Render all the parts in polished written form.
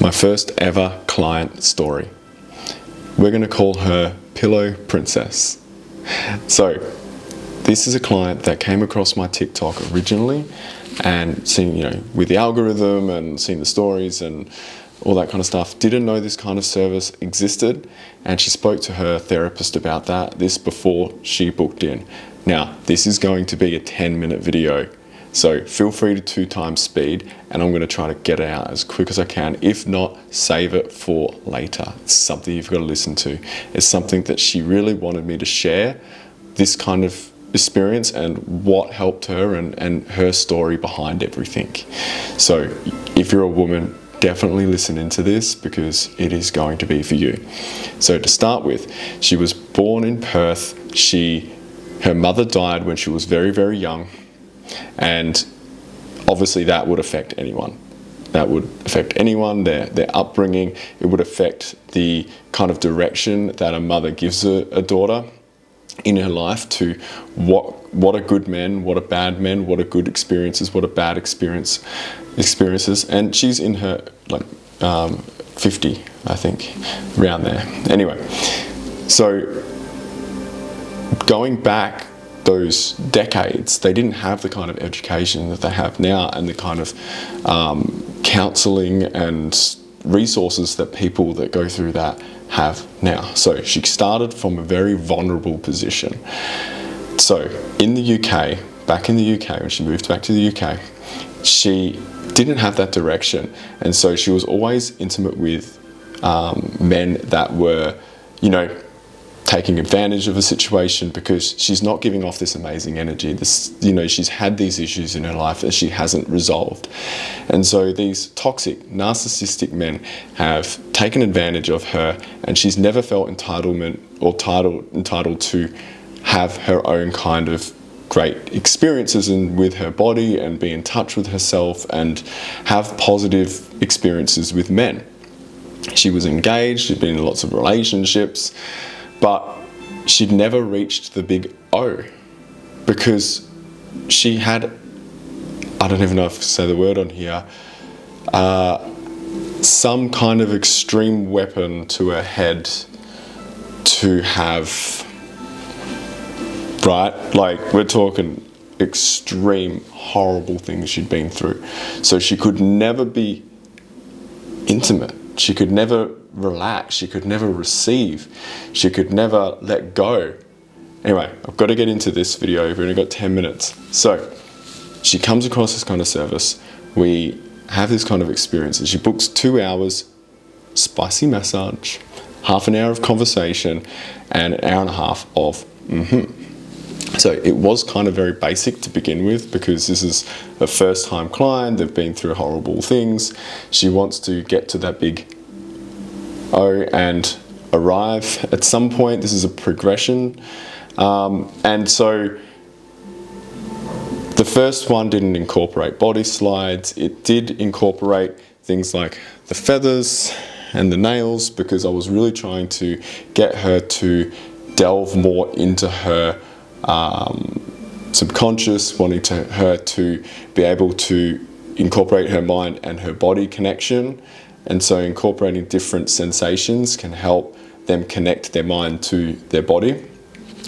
My first ever client story. We're going to call her Pillow Princess. So, this is a client that came across my TikTok originally and seeing, with the algorithm and seeing the stories and all that kind of stuff, didn't know this kind of service existed, and she spoke to her therapist about this before she booked in. Now, this is going to be a 10-minute video, so feel free to 2x speed, and I'm going to try to get it out as quick as I can. If not, save it for later. It's something you've got to listen to. It's something that she really wanted me to share, this kind of experience and what helped her and her story behind everything. So if you're a woman, definitely listen into this because it is going to be for you. So to start with, she was born in Perth. Her mother died when she was very, very young. And obviously that would affect anyone. That would affect anyone, their upbringing. It would affect the kind of direction that a mother gives a daughter in her life to what are good men, what are bad men, what are good experiences, what are bad experiences. And she's in her 50, I think, around there. Anyway, so going back those decades, they didn't have the kind of education that they have now and the kind of counselling and resources that people that go through that have now. So she started from a very vulnerable position. So in the UK, back in the UK, when she moved back to the UK, she didn't have that direction. And so she was always intimate with men that were, taking advantage of a situation because she's not giving off this amazing energy. She's had these issues in her life that she hasn't resolved. And so these toxic, narcissistic men have taken advantage of her, and she's never felt entitled to have her own kind of great experiences with her body and be in touch with herself and have positive experiences with men. She was engaged, she'd been in lots of relationships, but she'd never reached the big O because she had, I don't even know if I say the word on here, some kind of extreme weapon to her head to have, right? Like, we're talking extreme, horrible things she'd been through. So she could never be intimate. She could never relax. She could never receive. She could never let go. Anyway, I've got to get into this video. We've only got 10 minutes. So she comes across this kind of service. We have this kind of experience. And she books 2 hours, spicy massage, half an hour of conversation, and an hour and a half of So it was kind of very basic to begin with because this is a first-time client. They've been through horrible things. She wants to get to that big O and arrive at some point. This is a progression. And so the first one didn't incorporate body slides. It did incorporate things like the feathers and the nails because I was really trying to get her to delve more into her subconscious, wanting her to be able to incorporate her mind and her body connection. And so incorporating different sensations can help them connect their mind to their body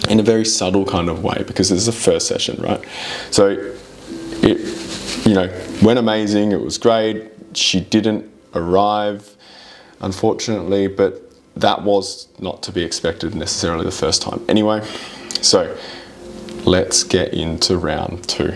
in a very subtle kind of way because this is the first session, right? So it, went amazing. It was great. She didn't arrive, unfortunately, but that was not to be expected necessarily the first time. Anyway, so let's get into round 2.